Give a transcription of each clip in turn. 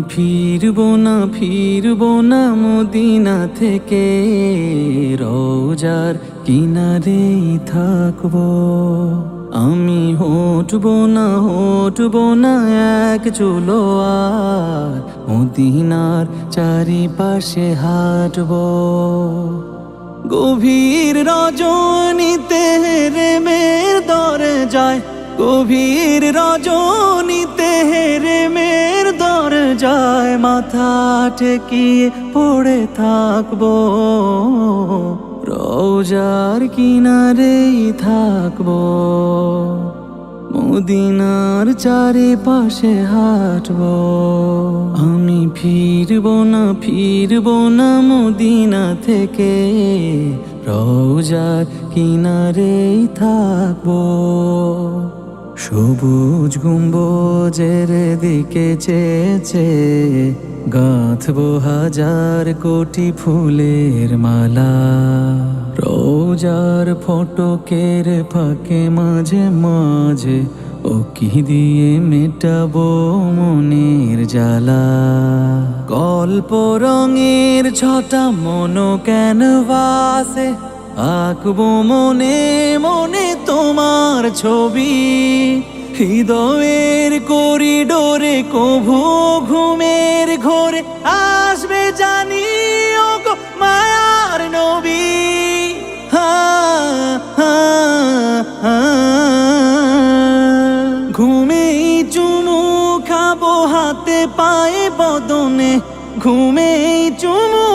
ফিরবো না মদিনা থেকে, রওজার কিনারেই থাকবো। আমি হটবো না এক চুলো আর, মদিনার চারিপাশে হাঁটবো। গভীর রজনীতে হেরেমের দরজায়, গভীর রজনীতে হেরেমের দরজায় মাথা ঠেকিয়ে পড়ে থাকবো। রওজার কিনারেই থাকবো, মদিনার চারিপাশে হাঁটবো। আমি ফিরবো না মদিনা থেকে, রওজার কিনারেই থাকবো। সবুজ গম্বুজের দিকে চেয়ে গাঁথবো হাজার কোটি ফুলের মালা। রওজার ফটকের ফাঁকে মাঝে মাঝে ওকি দিয়ে মেটাবো মনের জ্বালা। গল্প রঙের ছটা মনো ক্যানভাসে আঁকবো মনে মনে তোমার ছবি। হৃদয়ের করিডোরে কভু ঘুমের ঘোরে আসবে জানি ওগো মায়ার নবী। ঘুমেই চুমু খাবো হাতে পায়ে বদনে, ঘুমেই চুমু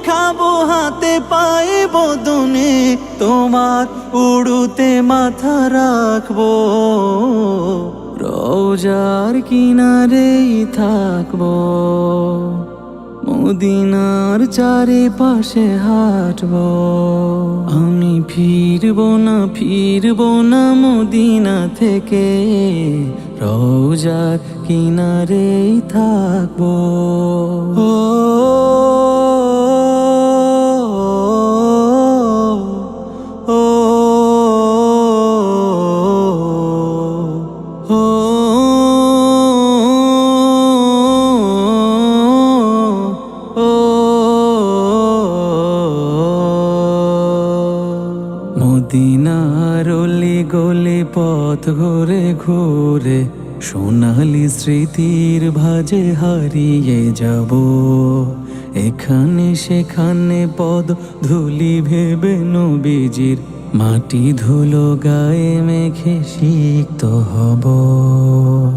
খাবো হাতে পায়ে বদনে। তোমার উড়ুতে মাথা রাখবো, রওজার কিনারেই থাকবো। মদিনার চারিপাশে হাঁটবো। আমি ফিরবো না মদিনা থেকে, রওজার কিনারেই থাকবো। মদিনার অলি গলি পথ ঘুরে ঘুরে সোনালি স্মৃতির ভাজে হারিয়ে যাব। এখানে সেখানে পদ ধুলি ভেবে নবীজির মাটি ধুলো গায়ে মেখে সিক্ত হব।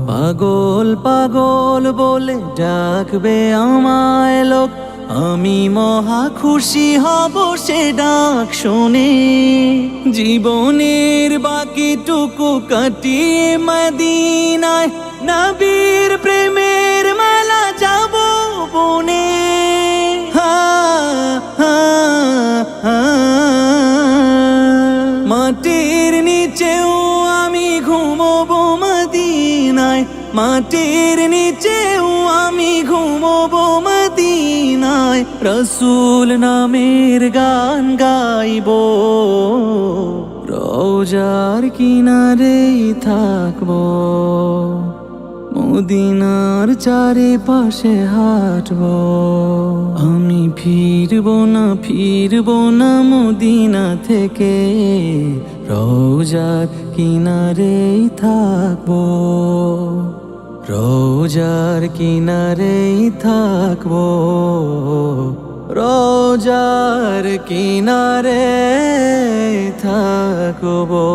পাগল পাগল বলে ডাকবে আমায় লোক, আমি মহা খুশি হব সে ডাক শুনে। জীবনের বাকিটুকু কাটিয়ে মদিনায় নবীর প্রেমের মালা যাব বনে। মাটির নিচেও আমি ঘুমবো মদিনায়, মাটির নিচেও আমি ঘুমবো মদিনায়। রসুল নামের গান গাইবো, রওজার কিনারেই থাকবো। মদিনার চারিপাশে হাঁটবো। আমি ফিরবো না মদিনা থেকে, রওজার কিনারেই থাকবো। রওজার কিনারেই থাকবো, রওজার কিনারে থাকবো।